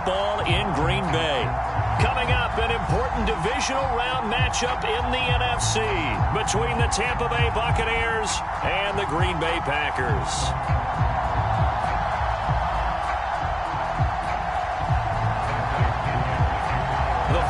football in Green Bay. Coming up, an important divisional round matchup in the NFC between the Tampa Bay Buccaneers and the Green Bay Packers.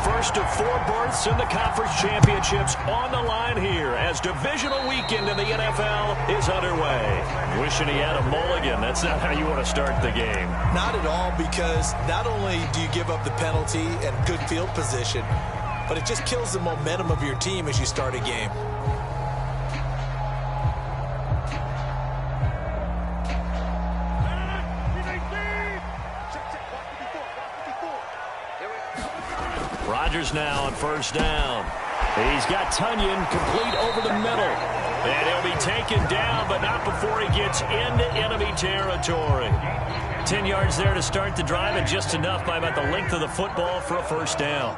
First of 4 berths in the conference championships on the line here as divisional weekend in the NFL is underway. Wishing he had a mulligan. That's not how you want to start the game. Not at all, because not only do you give up the penalty and good field position, but it just kills the momentum of your team as you start a game. Rodgers now on first down. He's got Tunyon complete over the middle. And he'll be taken down, but not before he gets into enemy territory. 10 yards there to start the drive, and just enough by about the length of the football for a first down.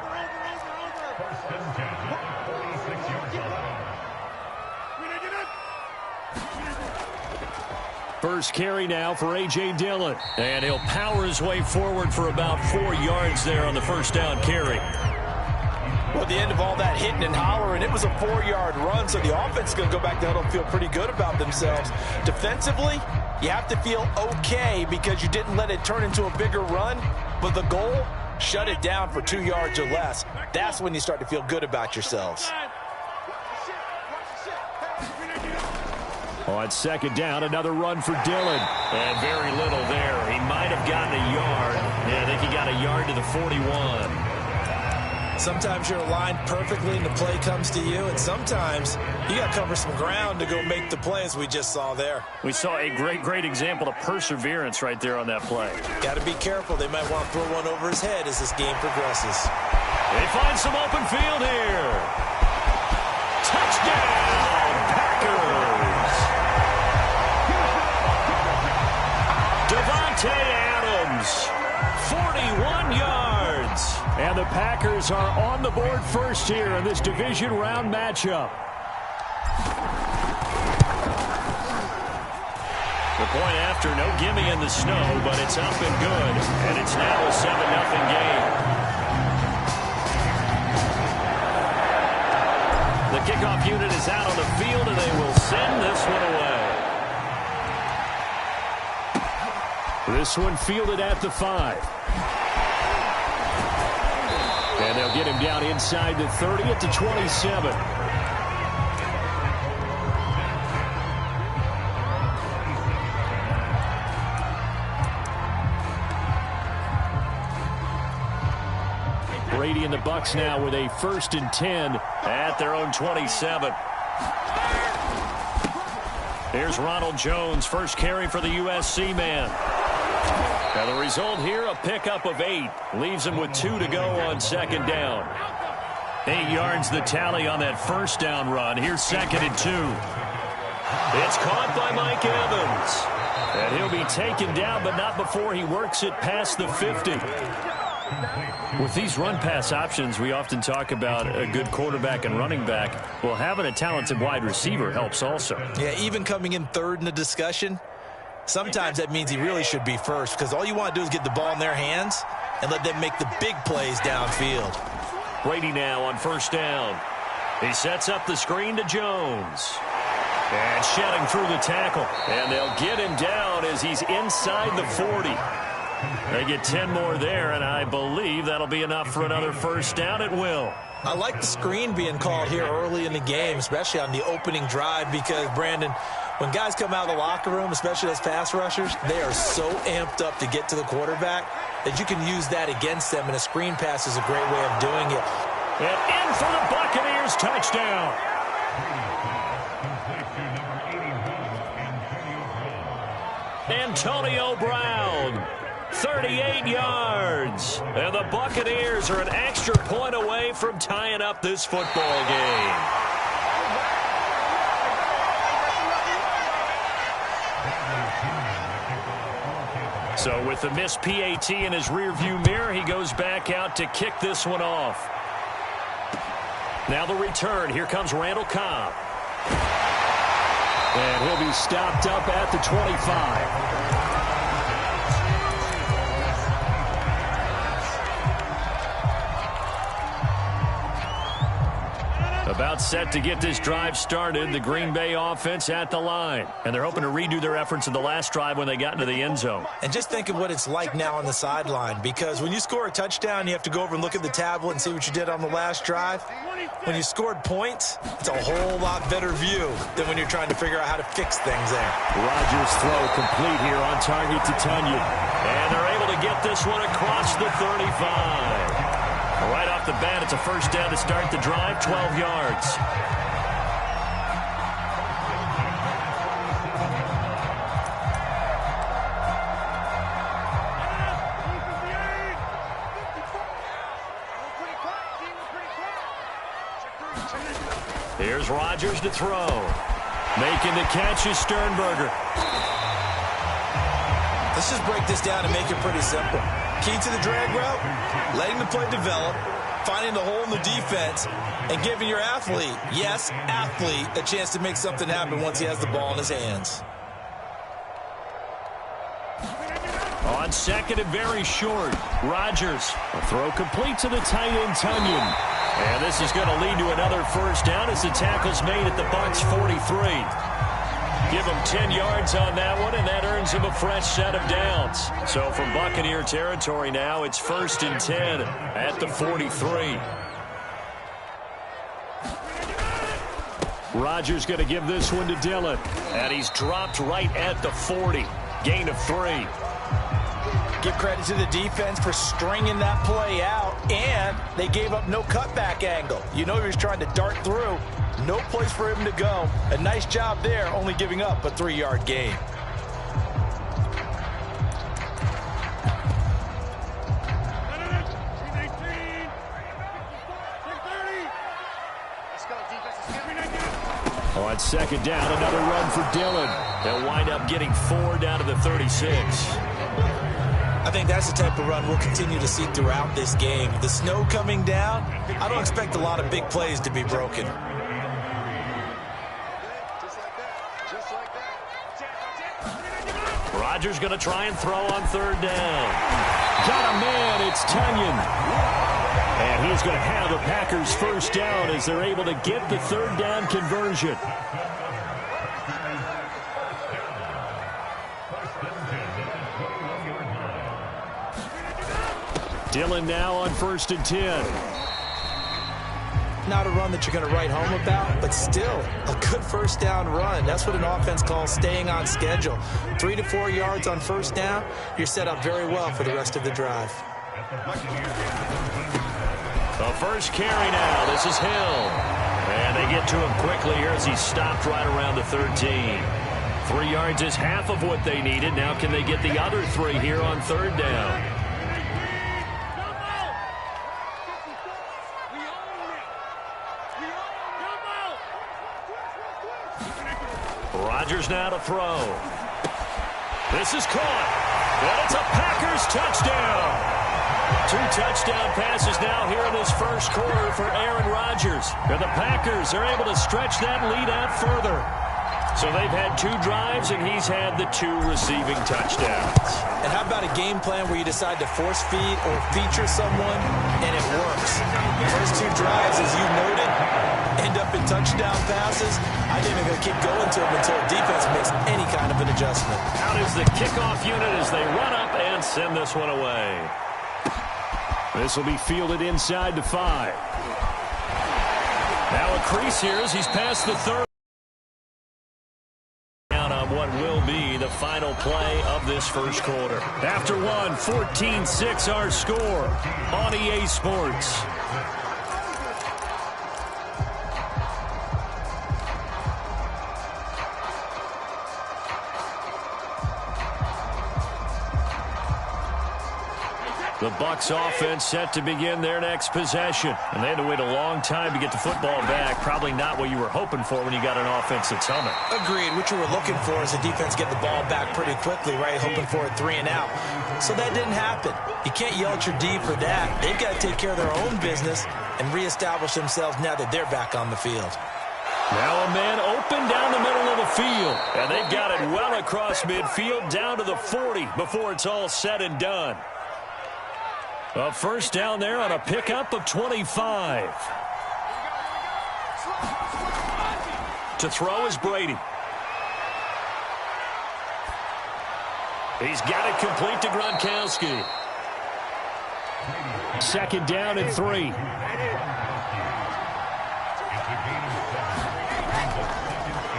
First carry now for A.J. Dillon. And he'll power his way forward for about 4 yards there on the first down carry. Well, at the end of all that hitting and hollering, it was a 4-yard run, so the offense is going to go back to huddle and feel pretty good about themselves. Defensively, you have to feel okay because you didn't let it turn into a bigger run, but the goal, shut it down for 2 yards or less. That's when you start to feel good about yourselves. On second down, another run for Dillon. And very little there. He might have gotten a yard. Yeah, I think he got a yard to the 41. Sometimes you're aligned perfectly and the play comes to you, and sometimes you got to cover some ground to go make the play, as we just saw there. We saw a great example of perseverance right there on that play. Got to be careful. They might want to throw one over his head as this game progresses. They find some open field here. Touchdown, Packers! Devontae Adams, 41 yards. And the Packers are on the board first here in this division round matchup. The point after, no gimme in the snow, but it's up and good. And it's now a 7-0 game. The kickoff unit is out on the field, and they will send this one away. This one fielded at the 5. And they'll get him down inside the 30 at the 27. Brady and the Bucs now with a 1st and 10 at their own 27. Here's Ronald Jones, first carry for the USC man. Now the result here, a pickup of 8. Leaves him with 2 to go on second down. 8 yards the tally on that first down run. Here's 2nd and 2. It's caught by Mike Evans. And he'll be taken down, but not before he works it past the 50. With these run-pass options, we often talk about a good quarterback and running back. Well, having a talented wide receiver helps also. Yeah, even coming in third in the discussion, sometimes that means he really should be first, because all you want to do is get the ball in their hands and let them make the big plays downfield. Brady now on first down. He sets up the screen to Jones. And shedding through the tackle. And they'll get him down as he's inside the 40. They get 10 more there, and I believe that'll be enough for another first down. It will. I like the screen being called here early in the game, especially on the opening drive, because, Brandon, when guys come out of the locker room, especially those pass rushers, they are so amped up to get to the quarterback that you can use that against them, and a screen pass is a great way of doing it. And in for the Buccaneers, touchdown. Antonio Brown, 38 yards. And the Buccaneers are an extra point away from tying up this football game. So with the missed PAT in his rearview mirror, he goes back out to kick this one off. Now the return. Here comes Randall Cobb. And he'll be stopped up at the 25. About set to get this drive started, the Green Bay offense at the line. And they're hoping to redo their efforts in the last drive when they got into the end zone. And just think of what it's like now on the sideline, because when you score a touchdown, you have to go over and look at the tablet and see what you did on the last drive. When you scored points, it's a whole lot better view than when you're trying to figure out how to fix things there. Rodgers' throw complete here on target to Tunyon. And they're able to get this one across the 35. Right off the bat, it's a first down to start the drive, 12 yards. Here's Rodgers to throw. Making the catch is Sternberger. Let's just break this down and make it pretty simple. Key to the drag route, letting the play develop, finding the hole in the defense, and giving your athlete, yes, athlete, a chance to make something happen once he has the ball in his hands. On second and very short, Rodgers. A throw complete to the tight end, Tunyon. And this is going to lead to another first down as the tackle's made at the Bucs 43. Give him 10 yards on that one, and that earns him a fresh set of downs. So from Buccaneer territory now, it's 1st and 10 at the 43. Rodgers going to give this one to Dillon. And he's dropped right at the 40. Gain of 3. Give credit to the defense for stringing that play out, and they gave up no cutback angle. You know he was trying to dart through. No place for him to go. A nice job there, only giving up a 3-yard gain. On second down, another run for Dillon. They'll wind up getting 4 down to the 36. I think that's the type of run we'll continue to see throughout this game. The snow coming down, I don't expect a lot of big plays to be broken. Rodgers going to try and throw on 3rd down. Got a man, it's Tunyon. And he's going to have the Packers first down as they're able to get the 3rd down conversion. Dillon now on 1st and 10. Not a run that you're going to write home about, but still a good first down run. That's what an offense calls staying on schedule. 3 to 4 yards on first down, you're set up very well for the rest of the drive. The first carry now. This is Hill. And they get to him quickly here as he stopped right around the 13. 3 yards is half of what they needed. Now can they get the other 3 here on 3rd down? Rodgers now to throw. This is caught. And it's a Packers touchdown. 2 touchdown passes now here in this first quarter for Aaron Rodgers. And the Packers are able to stretch that lead out further. So they've had 2 drives, and he's had the 2 receiving touchdowns. And how about a game plan where you decide to force feed or feature someone, and it works? The first 2 drives, as you noted, end up in touchdown passes. I think they're going to keep going to them until defense makes any kind of an adjustment. Out is the kickoff unit as they run up and send this one away. This will be fielded inside the 5. Now a crease here as he's past the 30. What will be the final play of this first quarter. After one, 14-6 our score on EA Sports. The Bucs offense set to begin their next possession. And they had to wait a long time to get the football back. Probably not what you were hoping for when you got an offense that's humming. Agreed. What you were looking for is the defense get the ball back pretty quickly, right? Hoping for a 3 and out. So that didn't happen. You can't yell at your D for that. They've got to take care of their own business and reestablish themselves now that they're back on the field. Now a man open down the middle of the field. And they've got it well across midfield down to the 40 before it's all said and done. A first down there on a pickup of 25. To throw is Brady. He's got it complete to Gronkowski. Second down and 3.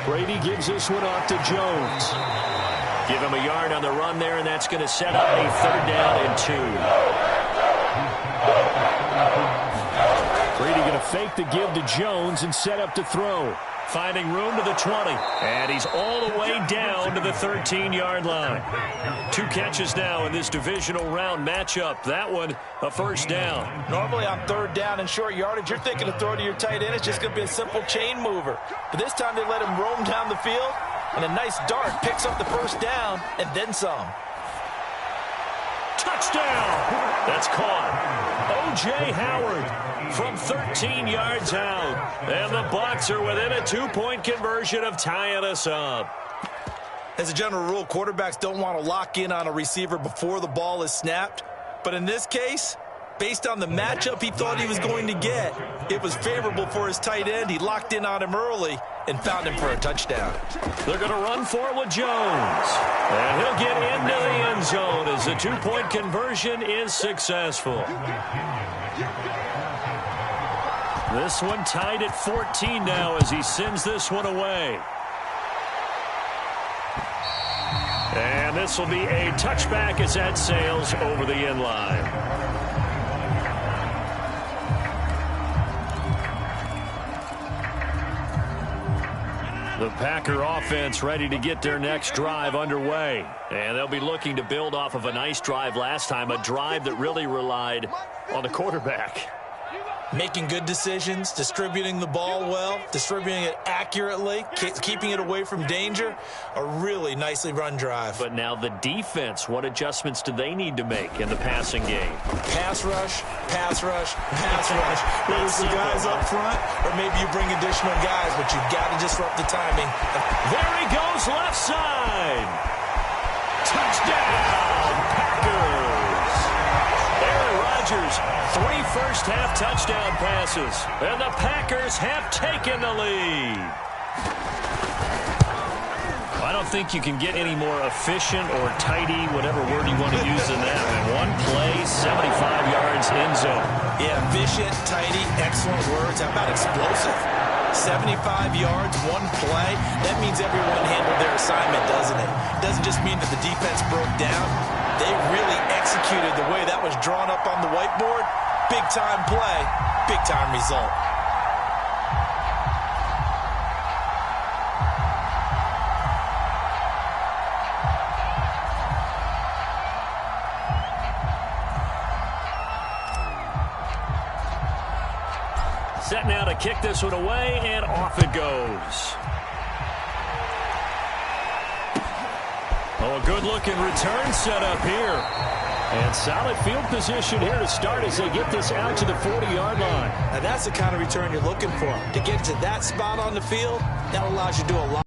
Brady gives this one off to Jones. Give him a yard on the run there, and that's going to set up a 3rd down and 2. Brady going to fake the give to Jones and set up to throw. Finding room to the 20. And he's all the way down to the 13-yard line. 2 catches now in this divisional round matchup. That one, a 1st down. Normally on 3rd down and short yardage, you're thinking to throw to your tight end. It's just going to be a simple chain mover. But this time they let him roam down the field. And a nice dart picks up the 1st down and then some. Touchdown! That's caught. O.J. Howard from 13 yards out. And the Bucs are within a 2-point conversion of tying us up. As a general rule, quarterbacks don't want to lock in on a receiver before the ball is snapped. But in this case, based on the matchup he thought he was going to get, it was favorable for his tight end. He locked in on him early and found him for a touchdown. They're going to run for it with Jones. And he'll get into the end zone as the 2-point conversion is successful. This one tied at 14 now as he sends this one away. And this will be a touchback as that sails over the end line. The Packer offense ready to get their next drive underway. And they'll be looking to build off of a nice drive last time, a drive that really relied on the quarterback. Making good decisions, distributing the ball well, distributing it accurately, keeping it away from danger. A really nicely run drive. But now the defense, what adjustments do they need to make in the passing game? Pass rush, pass rush, pass rush. Whether it's the guys up front or maybe you bring additional guys, but you've got to disrupt the timing. There he goes, left side. Touchdown, Packers. Aaron Rodgers, 3 first-half touchdown passes, and the Packers have taken the lead. I don't think you can get any more efficient or tidy, whatever word you want to use in that. One play, 75 yards in zone. Yeah, efficient, tidy, excellent words. How about explosive? 75 yards, one play. That means everyone handled their assignment, doesn't it? Doesn't just mean that the defense broke down. They really executed the way that was drawn up on the whiteboard. Big-time play, big-time result. Set now to kick this one away, and off it goes. Oh, a good-looking return set up here. And solid field position here to start as they get this out to the 40-yard line. Now that's the kind of return you're looking for. To get to that spot on the field, that allows you to do a lot.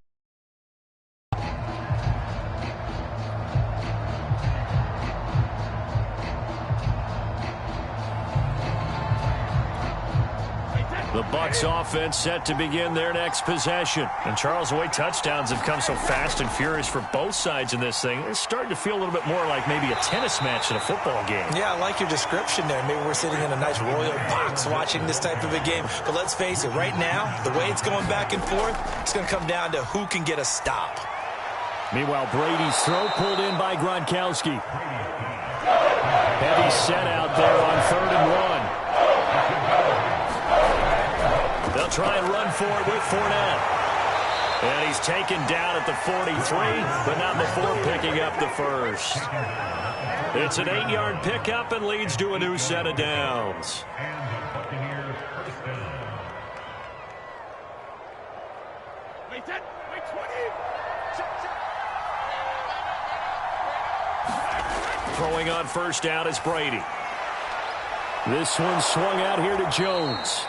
The Bucs offense set to begin their next possession. And Charles, the way touchdowns have come so fast and furious for both sides in this thing, it's starting to feel a little bit more like maybe a tennis match than a football game. Yeah, I like your description there. Maybe we're sitting in a nice royal box watching this type of a game. But let's face it, right now, the way it's going back and forth, it's going to come down to who can get a stop. Meanwhile, Brady's throw pulled in by Gronkowski. Heavy set out there on 3rd and 1. They'll try and run for it with Fournette. And he's taken down at the 43, but not before picking up the first. It's an 8-yard pickup and leads to a new set of downs. Throwing on first down is Brady. This one swung out here to Jones.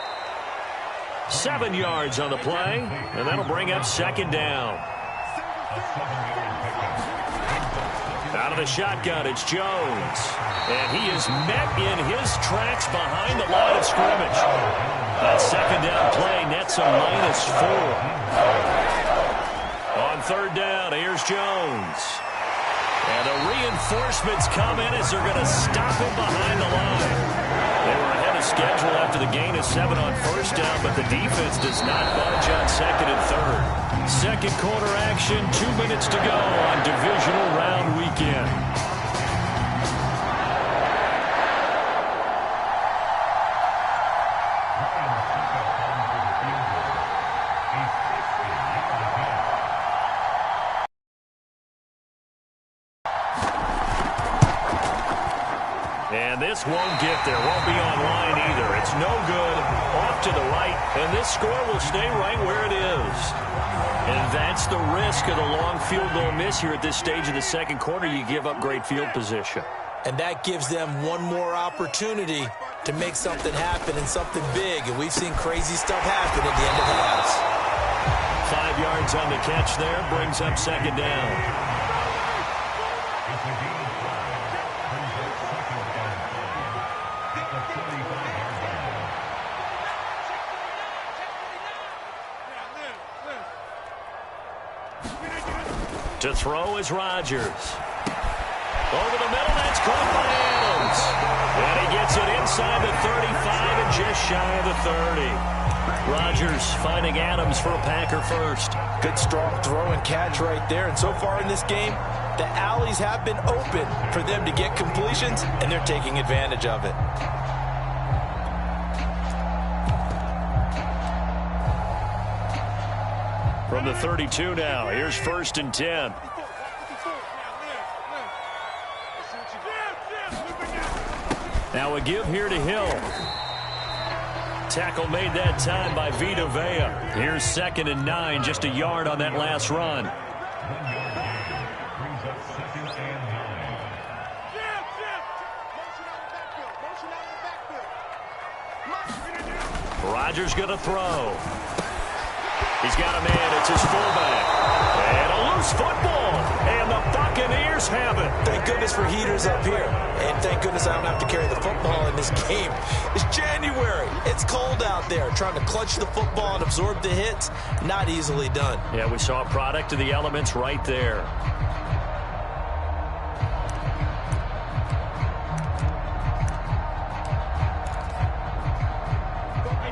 7 yards on the play, and that'll bring up 2nd down. Out of the shotgun, it's Jones. And he is met in his tracks behind the line of scrimmage. That 2nd down play nets That's a -4. On third down, here's Jones. And the reinforcements come in as they're going to stop him behind the line. They were ahead of schedule after the gain of 7 on first down, but the defense does not budge on second and third. Second quarter action, 2 minutes to go on divisional round weekend. And this won't get there, won't be online either. It's no good, off to the right, and this score will stay right where it is. And that's the risk of the long field goal miss here at this stage of the second quarter. You give up great field position. And that gives them one more opportunity to make something happen and something big. And we've seen crazy stuff happen at the end of halves. 5 yards on the catch there, brings up second down. To throw is Rodgers. Over the middle, that's caught by Adams. And he gets it inside the 35 and just shy of the 30. Rodgers finding Adams for a Packer first. Good strong throw and catch right there. And so far in this game, the alleys have been open for them to get completions, and they're taking advantage of it. From the 32 now, here's first and 10. Now a give here to Hill. Tackle made that time by Vita Vea. Here's second and 9, just a yard on that last run. Rodgers gonna throw. He's got a man. It's his fullback. And a loose football. And the Buccaneers have it. Thank goodness for heaters up here. And thank goodness I don't have to carry the football in this game. It's January. It's cold out there. Trying to clutch the football and absorb the hits, not easily done. Yeah, we saw a product of the elements right there.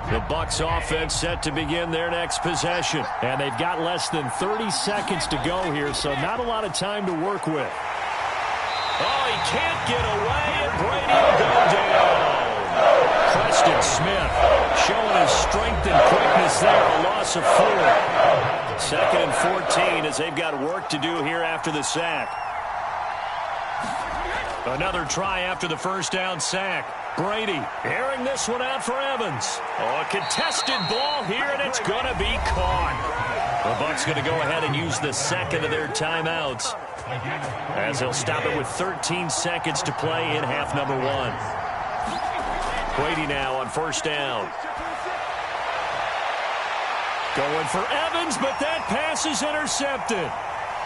The Bucs offense set to begin their next possession. And they've got less than 30 seconds to go here, so not a lot of time to work with. Oh, he can't get away, and Brady will go down. Preston Smith showing his strength and quickness there, a loss of 4. Second and 14 as they've got work to do here after the sack. Another try after the first down sack. Brady airing this one out for Evans. Oh, a contested ball here, and it's going to be caught. The Bucs going to go ahead and use the second of their timeouts as they'll stop it with 13 seconds to play in half number 1. Brady now on first down. Going for Evans, but that pass is intercepted.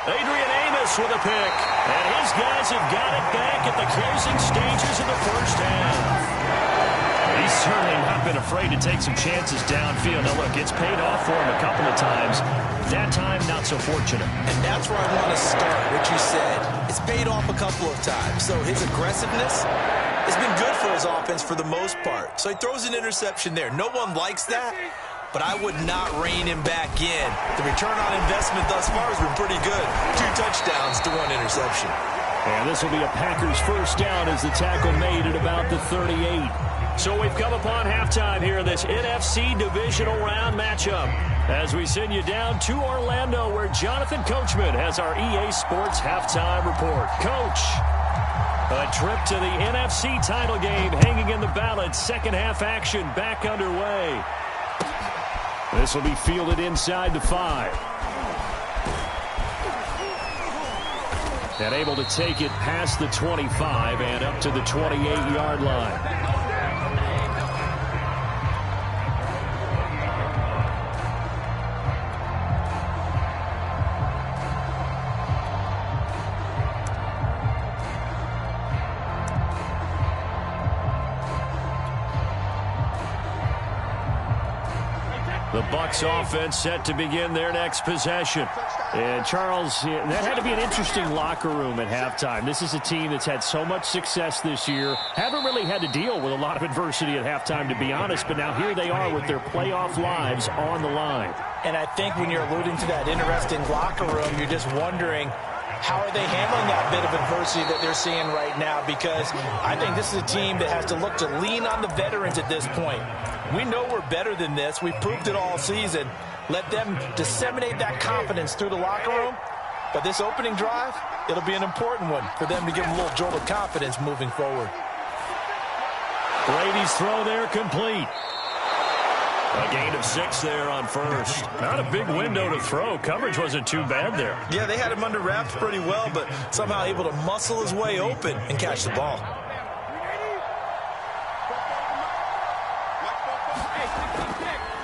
Adrian Amos with a pick. And his guys have got it back at the closing stages of the first half. He's certainly not been afraid to take some chances downfield. Now, look, it's paid off for him a couple of times. That time, not so fortunate. And that's where I want to start, what you said. It's paid off a couple of times. So his aggressiveness has been good for his offense for the most part. So he throws an interception there. No one likes that, but I would not rein him back in. The return on investment thus far has been pretty good. 2 touchdowns to 1 interception. And this will be a Packers first down as the tackle made at about the 38. So we've come upon halftime here in this NFC divisional round matchup as we send you down to Orlando where Jonathan Coachman has our EA Sports halftime report. Coach, a trip to the NFC title game hanging in the balance. Second half action back underway. This will be fielded inside the 5. And able to take it past the 25 and up to the 28-yard line. The Bucs offense set to begin their next possession. And Charles, that had to be an interesting locker room at halftime. This is a team that's had so much success this year. Haven't really had to deal with a lot of adversity at halftime, to be honest. But now here they are with their playoff lives on the line. And I think when you're alluding to that interesting locker room, you're just wondering, how are they handling that bit of adversity that they're seeing right now? Because I think this is a team that has to look to lean on the veterans at this point. We know we're better than this. We've proved it all season. Let them disseminate that confidence through the locker room. But this opening drive, it'll be an important one for them to give them a little jolt of confidence moving forward. Brady's throw there complete. A gain of 6 there on first. Not a big window to throw. Coverage wasn't too bad there. Yeah, they had him under wraps pretty well, but somehow able to muscle his way open and catch the ball.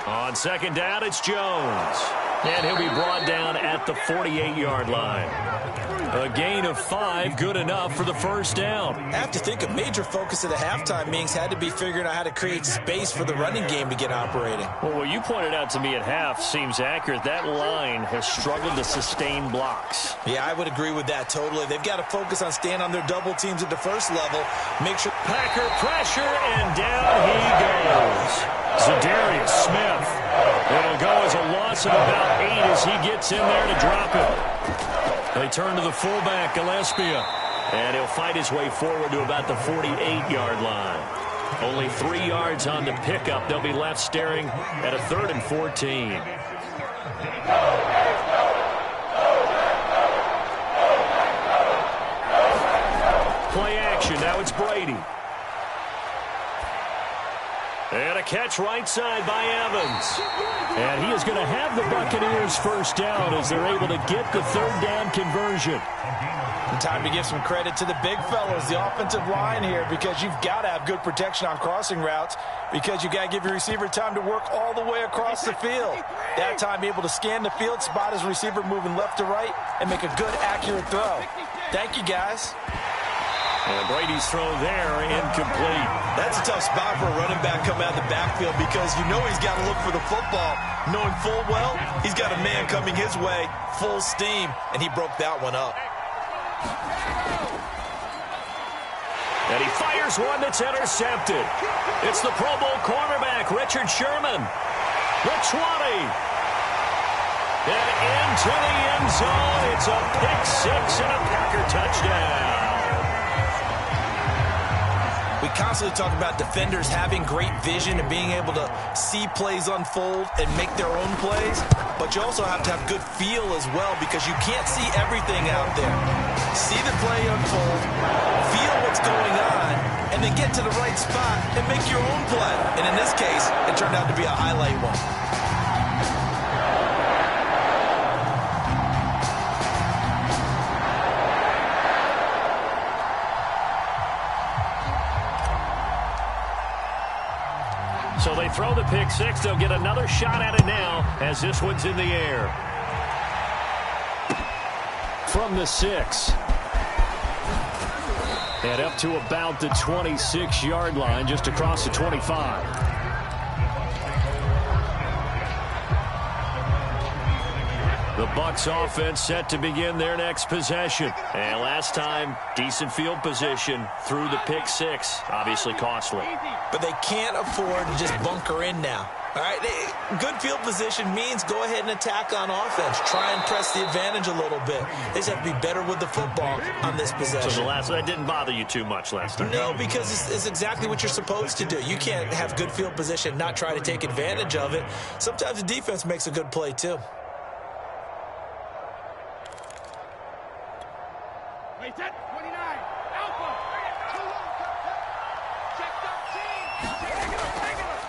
On second down, it's Jones. And he'll be brought down at the 48-yard line. A gain of 5, good enough for the first down. I have to think a major focus of the halftime meetings had to be figuring out how to create space for the running game to get operating. Well, what you pointed out to me at half seems accurate. That line has struggled to sustain blocks. Yeah, I would agree with that totally. They've got to focus on staying on their double teams at the first level. Make sure Packer pressure, and down he goes. Zadarius Smith. It'll go as a loss of about 8 as he gets in there to drop it. They turn to the fullback, Gillespie, and he'll fight his way forward to about the 48-yard line. Only 3 yards on the pickup. They'll be left staring at a 3rd and 14. Play action. Now it's Brady. And a catch right side by Evans. And he is going to have the Buccaneers first down as they're able to get the 3rd down conversion. And time to give some credit to the big fellas, the offensive line here, because you've got to have good protection on crossing routes, because you've got to give your receiver time to work all the way across the field. That time able to scan the field, spot his receiver moving left to right, and make a good, accurate throw. Thank you, guys. And Brady's throw there, incomplete. That's a tough spot for a running back coming out of the backfield, because you know he's got to look for the football, knowing full well he's got a man coming his way, full steam, and he broke that one up. And he fires one that's intercepted. It's the Pro Bowl cornerback, Richard Sherman. The 20. And into the end zone. It's a pick-6 and a Packer touchdown. We constantly talk about defenders having great vision and being able to see plays unfold and make their own plays, but you also have to have good feel as well, because you can't see everything out there. See the play unfold, feel what's going on, and then get to the right spot and make your own play. And in this case, it turned out to be a highlight one. So they throw the pick-6. They'll get another shot at it now as this one's in the air. From the 6. And up to about the 26-yard line, just across the 25. The Bucs offense set to begin their next possession. And last time, decent field position through the pick-6. Obviously costly. But they can't afford to just bunker in now. All right, good field position means go ahead and attack on offense. Try and press the advantage a little bit. They just have to be better with the football on this possession. So that didn't bother you too much last time? No, because it's exactly what you're supposed to do. You can't have good field position and not try to take advantage of it. Sometimes the defense makes a good play too.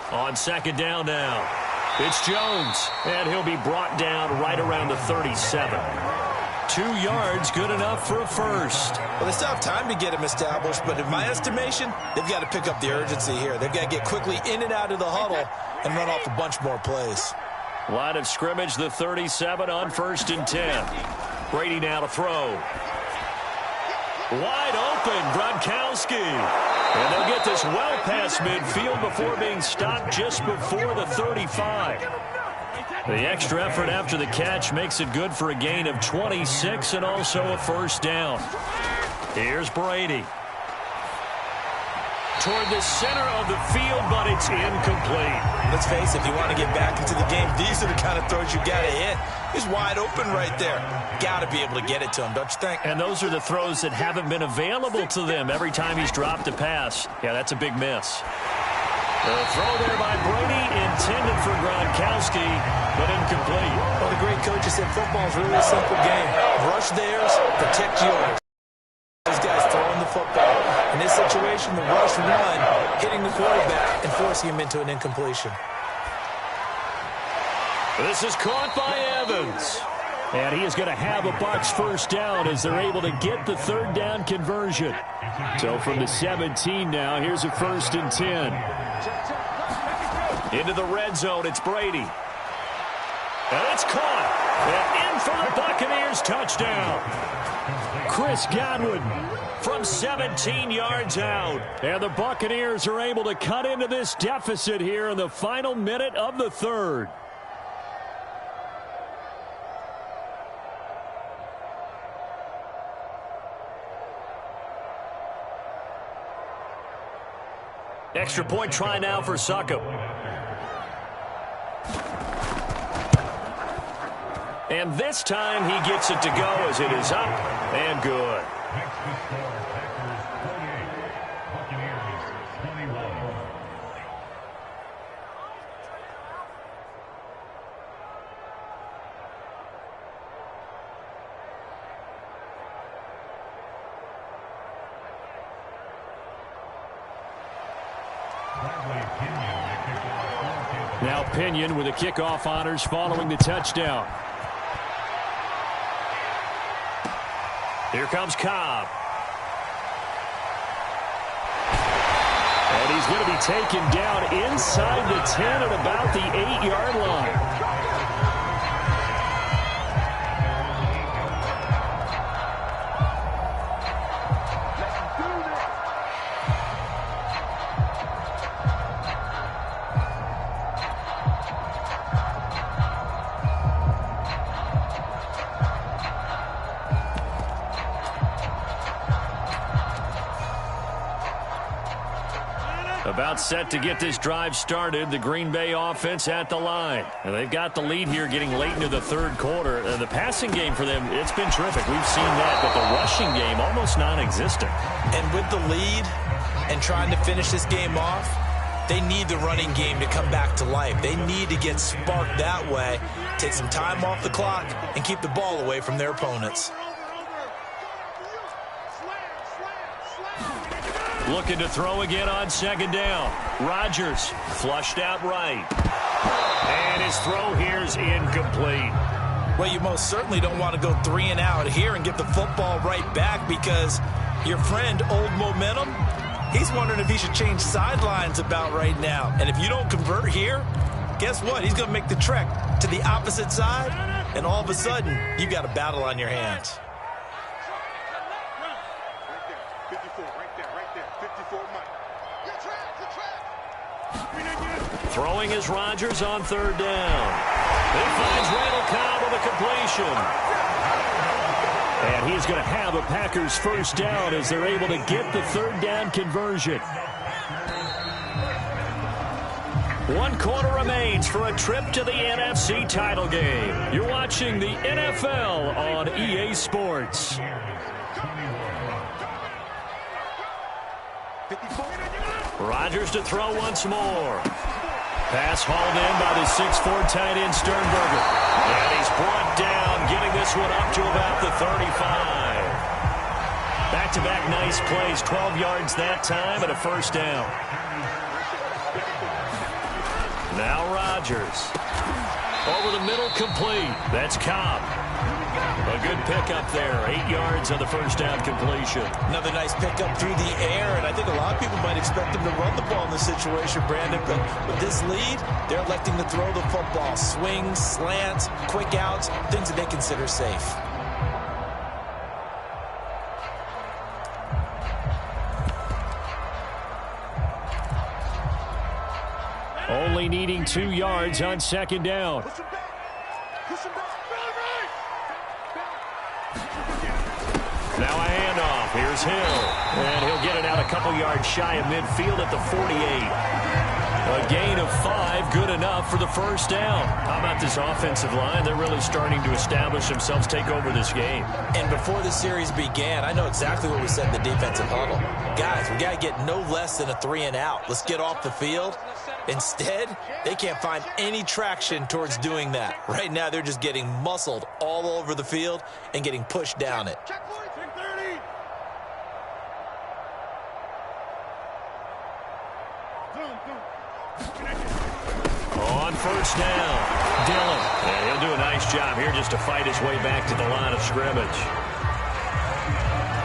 On second down now, it's Jones, and he'll be brought down right around the 37. 2 yards, good enough for a first. Well, they still have time to get him established, but in my estimation, they've got to pick up the urgency here. They've got to get quickly in and out of the huddle and run off a bunch more plays. Line of scrimmage, the 37 on 1st and 10. Brady now to throw. Wide open, Gronkowski. And they'll get this well past midfield before being stopped just before the 35. The extra effort after the catch makes it good for a gain of 26 and also a first down. Here's Brady. Toward the center of the field, but it's incomplete. Let's face it, if you want to get back into the game, these are the kind of throws you got to hit. He's wide open right there. Got to be able to get it to him, don't you think? And those are the throws that haven't been available to them every time he's dropped a pass. Yeah, that's a big miss. The throw there by Brady, intended for Gronkowski, but incomplete. Well, the great coach said football is really a simple game. Rush theirs, protect yours. These guys throwing the football. In this situation, the rush one, hitting the quarterback and forcing him into an incompletion. This is caught by Evans. And he is going to have a Bucs first down as they're able to get the third down conversion. So from the 17 now, here's a 1st and 10. Into the red zone, it's Brady. And it's caught. And in for the Buccaneers touchdown. Chris Godwin from 17 yards out. And the Buccaneers are able to cut into this deficit here in the final minute of the third. Extra point try now for Succop. And this time he gets it to go as it is up and good. Now Pinion with the kickoff honors following the touchdown. Here comes Cobb. And he's going to be taken down inside the 10 at about the 8-yard line. About set to get this drive started. The Green Bay offense at the line. And they've got the lead here getting late into the third quarter. The passing game for them, it's been terrific. We've seen that, but the rushing game almost non-existent. And with the lead and trying to finish this game off, they need the running game to come back to life. They need to get sparked that way, take some time off the clock, and keep the ball away from their opponents. Looking to throw again on second down. Rodgers flushed out right. And his throw here is incomplete. Well, you most certainly don't want to go 3 and out here and get the football right back because your friend, Old Momentum, he's wondering if he should change sidelines about right now. And if you don't convert here, guess what? He's going to make the trek to the opposite side, and all of a sudden, you've got a battle on your hands. Throwing is Rodgers on third down. He finds Randall Cobb with a completion. And he's going to have a Packers first down as they're able to get the third down conversion. 1 quarter remains for a trip to the NFC title game. You're watching the NFL on EA Sports. Rodgers to throw once more. Pass hauled in by the 6'4" tight end Sternberger. And he's brought down, getting this one up to about the 35. Back-to-back nice plays, 12 yards that time and a first down. Now Rodgers. Over the middle, complete. That's Cobb. A good pickup there. 8 yards on the first down completion. Another nice pickup through the air, and I think a lot of people might expect him to run the ball in this situation, Brandon, but with this lead, they're electing to throw the football. Swings, slants, quick outs, things that they consider safe. Only only needing 2 yards on second down. Now a handoff. Here's Hill. And he'll get it out a couple yards shy of midfield at the 48. A gain of 5, good enough for the first down. How about this offensive line? They're really starting to establish themselves, take over this game. And before the series began, I know exactly what we said in the defensive huddle. Guys, we got to get no less than a 3 and out. Let's get off the field. Instead, they can't find any traction towards doing that. Right now, they're just getting muscled all over the field and getting pushed down it. On first down, Dillon. Yeah, he'll do a nice job here just to fight his way back to the line of scrimmage.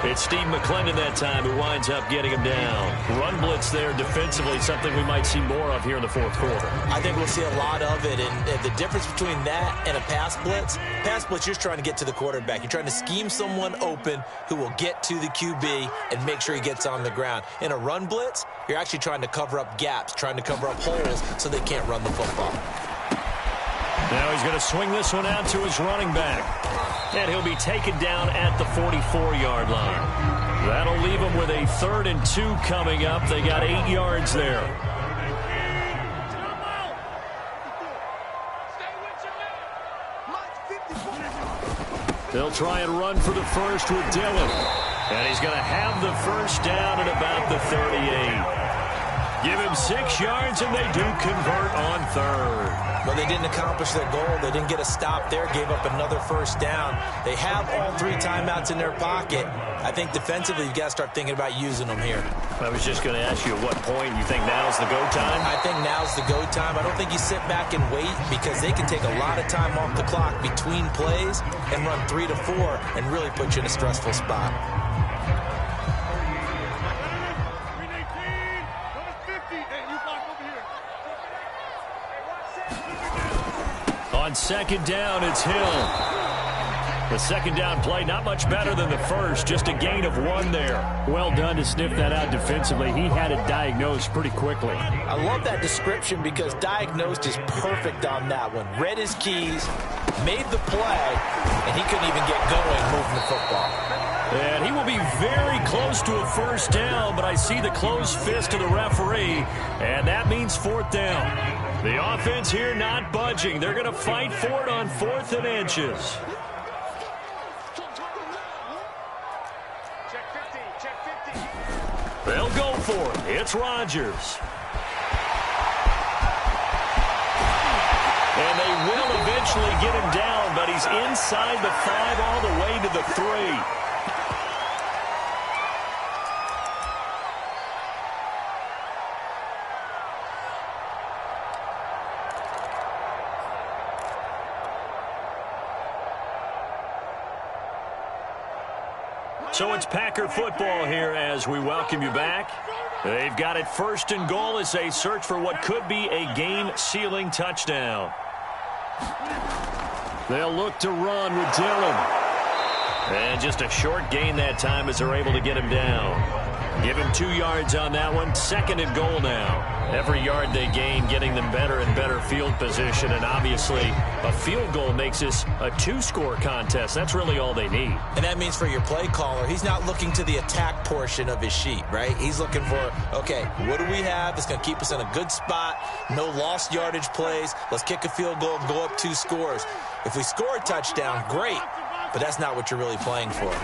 It's Steve McClendon that time who winds up getting him down. Run blitz there defensively, something we might see more of here in the fourth quarter. I think we'll see a lot of it, and the difference between that and a pass blitz, you're just trying to get to the quarterback. You're trying to scheme someone open who will get to the QB and make sure he gets on the ground. In a run blitz, you're actually trying to cover up gaps, trying to cover up holes so they can't run the football. Now he's going to swing this one out to his running back. And he'll be taken down at the 44-yard line. That'll leave him with a 3rd and 2 coming up. They got 8 yards there. They'll try and run for the first with Dillon. And he's going to have the first down at about the 38. Give him 6 yards, and they do convert on 3rd. Well, they didn't accomplish their goal. They didn't get a stop there, gave up another first down. They have all 3 timeouts in their pocket. I think defensively, you've got to start thinking about using them here. I was just going to ask you at what point you think now's the go time? I think now's the go time. I don't think you sit back and wait because they can take a lot of time off the clock between plays and run 3 to 4 and really put you in a stressful spot. On second down, it's Hill. The second down play, not much better than the first, just a gain of 1 there. Well done to sniff that out defensively. He had it diagnosed pretty quickly. I love that description because diagnosed is perfect on that one. Read his keys, made the play, and he couldn't even get going moving the football. And he will be very close to a first down, but I see the closed fist of the referee, and that means 4th down. The offense here not budging. They're going to fight for it on 4th and inches. They'll go for it. It's Rodgers. And they will eventually get him down, but he's inside the 5 all the way to the 3. So it's Packer football here as we welcome you back. They've got it 1st and goal as they search for what could be a game-sealing touchdown. They'll look to run with Dillon. And just a short gain that time as they're able to get him down. Give him 2 yards on that one. 2nd and goal now. Every yard they gain getting them better and better field position. And obviously a field goal makes this a 2-score contest. That's really all they need. And that means for your play caller, he's not looking to the attack portion of his sheet, right? He's looking for, okay, what do we have that's going to keep us in a good spot? No lost yardage plays. Let's kick a field goal and go up 2 scores. If we score a touchdown, great. But that's not what you're really playing for.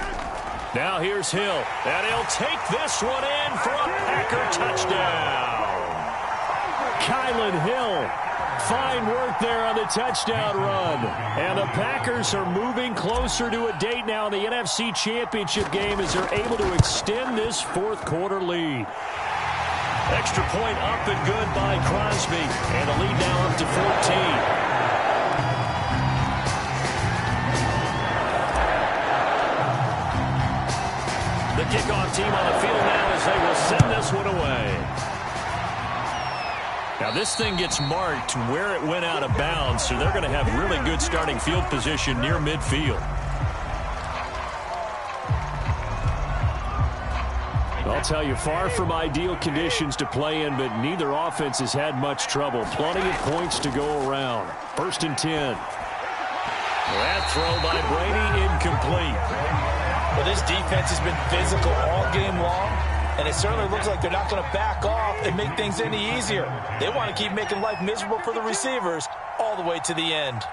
Now here's Hill. And he'll take this one in for a Packer touchdown. Kylan Hill. Fine work there on the touchdown run. And the Packers are moving closer to a date now in the NFC Championship game as they're able to extend this 4th quarter lead. Extra point up and good by Crosby. And the lead now up to 14. The kickoff team on the field now as they will send this one away. Now this thing gets marked where it went out of bounds, so they're going to have really good starting field position near midfield. I'll tell you, far from ideal conditions to play in, but neither offense has had much trouble. Plenty of points to go around. 1st and 10. That throw by Brady incomplete. Well, this defense has been physical all game long, and it certainly looks like they're not going to back off and make things any easier. They want to keep making life miserable for the receivers all the way to the end.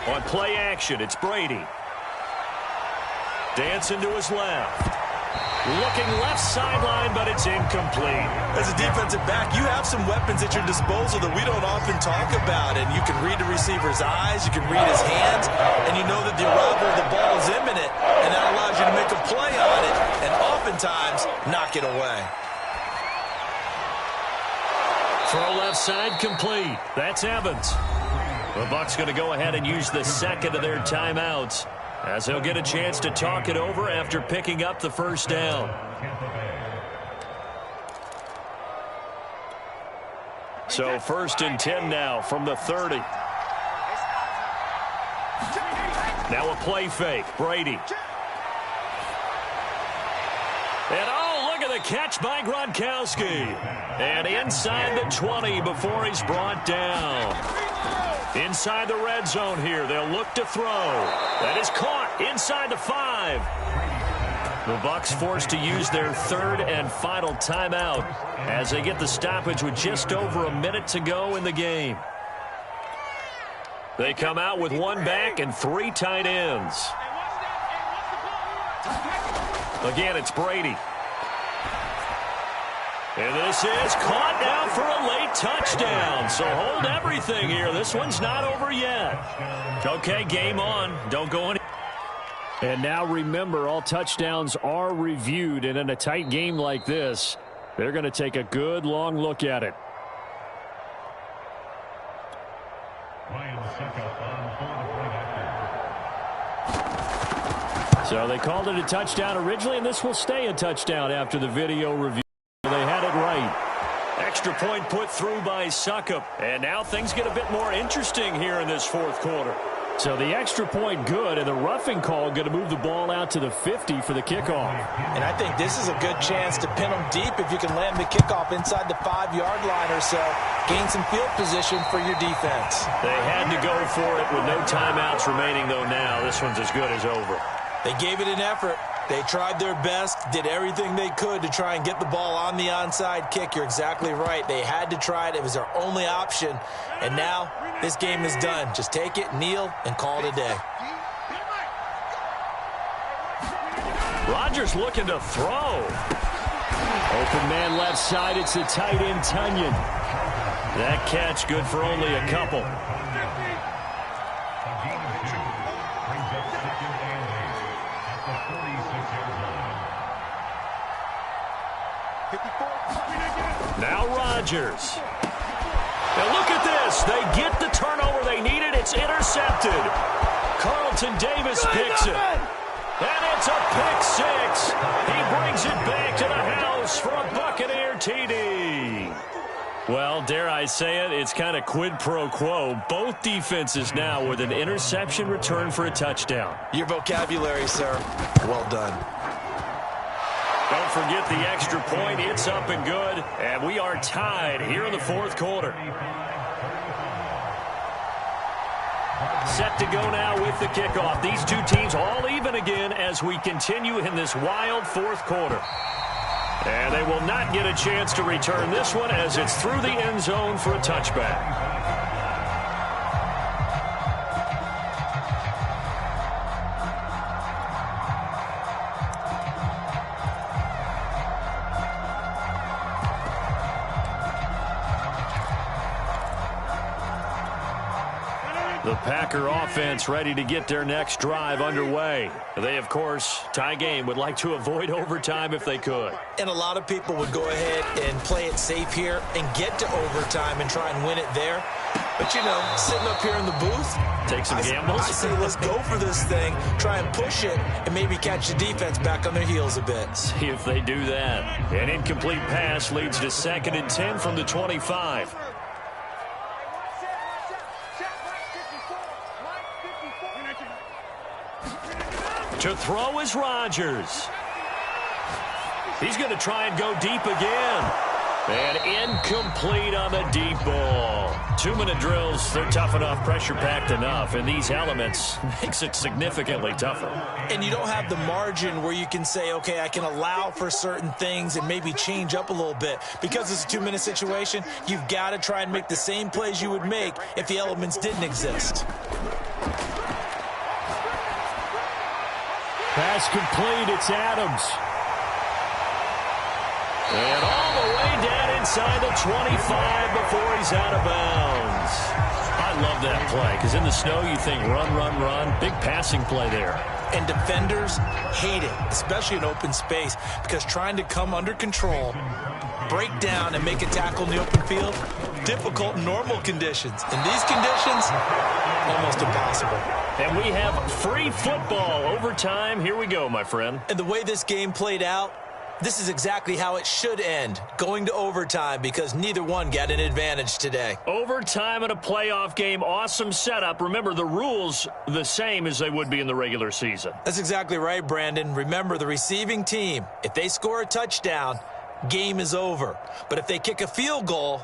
On play action, it's Brady. Dancing to his left. Looking left sideline, but it's incomplete. As a defensive back, you have some weapons at your disposal that we don't often talk about. And you can read the receiver's eyes, you can read his hands, and you know that the arrival of the ball is imminent. And that allows you to make a play on it and oftentimes knock it away. Throw left side complete. That's Evans. The Bucs going to go ahead and use the second of their timeouts, as they'll get a chance to talk it over after picking up the first down. So 1st and 10 now from the 30. Now a play fake. Brady. And oh, look at the catch by Gronkowski. And inside the 20 before he's brought down. Inside the red zone here, they'll look to throw. That is caught inside the 5. The Bucs forced to use their 3rd and final timeout as they get the stoppage with just over a minute to go in the game. They come out with 1 back and 3 tight ends. Again, it's Brady. And this is caught now for a late touchdown. So hold everything here. This one's not over yet. Okay, game on. Don't go any. And now remember, all touchdowns are reviewed. And in a tight game like this, they're going to take a good long look at it. So they called it a touchdown originally, and this will stay a touchdown after the video review. They had it right. Extra point put through by Succop. And now things get a bit more interesting here in this 4th quarter. So the extra point good, and the roughing call going to move the ball out to the 50 for the kickoff. And I think this is a good chance to pin them deep if you can land the kickoff inside the 5-yard line or so. Gain some field position for your defense. They had to go for it with no timeouts remaining, though. Now this one's as good as over. They gave it an effort. They tried their best, did everything they could to try and get the ball on the onside kick. You're exactly right. They had to try it. It was their only option. And now this game is done. Just take it, kneel, and call it a day. Rodgers looking to throw. Open man left side. It's the tight end, Tunyon. That catch good for only a couple. Now Rodgers. Now look at this. They get the turnover they needed. It's intercepted. Carlton Davis picks it. And it's a pick 6. He brings it back to the house for a Buccaneer TD. Well, dare I say it, it's kind of quid pro quo. Both defenses now with an interception return for a touchdown. Your vocabulary, sir. Well done. Don't forget the extra point. It's up and good. And we are tied here in the 4th quarter. Set to go now with the kickoff. These two teams all even again as we continue in this wild 4th quarter. And they will not get a chance to return this one as it's through the end zone for a touchback. The Packer offense ready to get their next drive underway. They, of course, tie game, would like to avoid overtime if they could. And a lot of people would go ahead and play it safe here and get to overtime and try and win it there. But, you know, sitting up here in the booth, take some gambles. I say let's go for this thing, try and push it, and maybe catch the defense back on their heels a bit. See if they do that. An incomplete pass leads to 2nd and 10 from the 25. To throw is Rodgers. He's going to try and go deep again. And incomplete on the deep ball. 2-minute drills, they're tough enough, pressure-packed enough, and these elements makes it significantly tougher. And you don't have the margin where you can say, okay, I can allow for certain things and maybe change up a little bit. Because it's a 2-minute situation, you've got to try and make the same plays you would make if the elements didn't exist. Pass complete, it's Adams. And all the way down inside the 25 before he's out of bounds. I love that play, because in the snow you think run, run, run. Big passing play there. And defenders hate it, especially in open space, because trying to come under control, break down, and make a tackle in the open field, difficult in normal conditions. In these conditions, almost impossible. And we have free football overtime. Here we go, my friend. And the way this game played out, this is exactly how it should end, going to overtime, because neither one got an advantage today. Overtime in a playoff game, awesome setup. Remember, the rules the same as they would be in the regular season. That's exactly right, Brandon. Remember, the receiving team, if they score a touchdown, game is over. But if they kick a field goal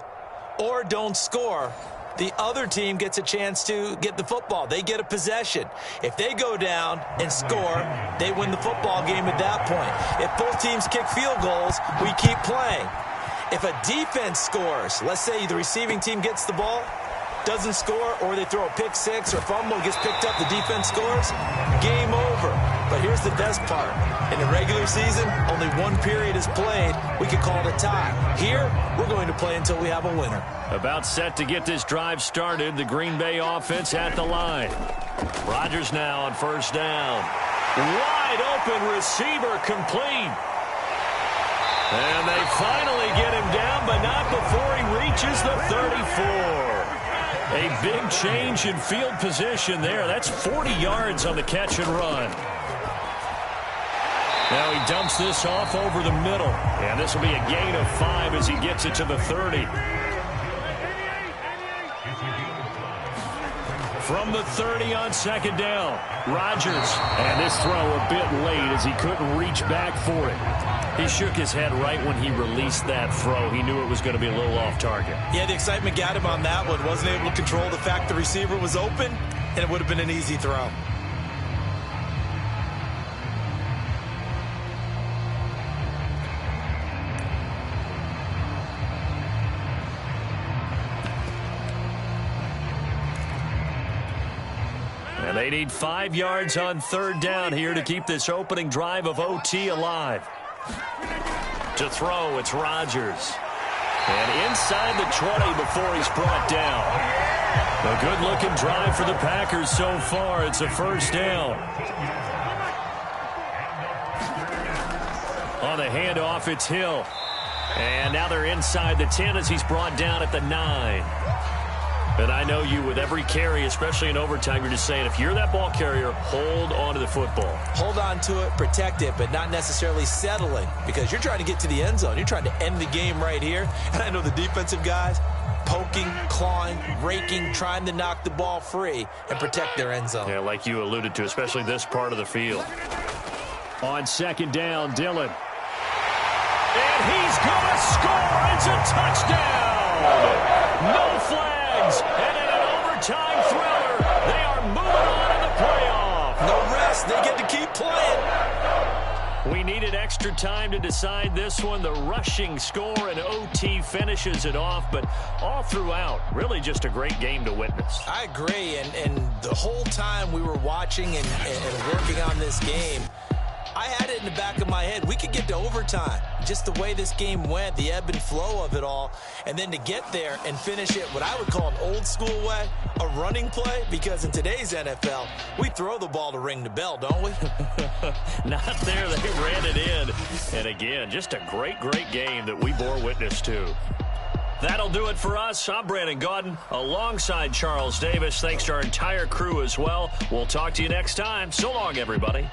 or don't score, the other team gets a chance to get the football. They get a possession. If they go down and score, they win the football game at that point. If both teams kick field goals, we keep playing. If a defense scores, let's say the receiving team gets the ball, doesn't score, or they throw a pick six or fumble, gets picked up, the defense scores, game over. But here's the best part. In the regular season, only one period is played. We could call it a tie. Here, we're going to play until we have a winner. About set to get this drive started. The Green Bay offense at the line. Rodgers now on first down. Wide open receiver complete. And they finally get him down, but not before he reaches the 34. A big change in field position there. That's 40 yards on the catch and run. Now he dumps this off over the middle. And this will be a gain of 5 as he gets it to the 30. From the 30 on second down, Rodgers. And this throw a bit late as he couldn't reach back for it. He shook his head right when he released that throw. He knew it was going to be a little off target. Yeah, the excitement got him on that one. Wasn't able to control the fact the receiver was open, and it would have been an easy throw. And they need 5 yards on third down here to keep this opening drive of OT alive. To throw, it's Rodgers. And inside the 20 before he's brought down. A good-looking drive for the Packers so far. It's a first down. On the handoff, it's Hill. And now they're inside the 10 as he's brought down at the 9. But I know you, with every carry, especially in overtime, you're just saying, if you're that ball carrier, hold on to the football. Hold on to it, protect it, but not necessarily settling, because you're trying to get to the end zone. You're trying to end the game right here. And I know the defensive guys poking, clawing, raking, trying to knock the ball free and protect their end zone. Yeah, like you alluded to, especially this part of the field. On second down, Dillon. And he's going to score. It's a touchdown. No flag. And in an overtime thriller, they are moving on in the playoff. No rest. They get to keep playing. We needed extra time to decide this one. The rushing score and OT finishes it off, but all throughout, really just a great game to witness. I agree, and the whole time we were watching and working on this game, I had it in the back of my head. We could get to overtime. Just the way this game went, the ebb and flow of it all, and then to get there and finish it what I would call an old school way, a running play, because in today's NFL, we throw the ball to ring the bell, don't we? Not there. They ran it in. And again, just a great, great game that we bore witness to. That'll do it for us. I'm Brandon Gaudin alongside Charles Davis. Thanks to our entire crew as well. We'll talk to you next time. So long, everybody.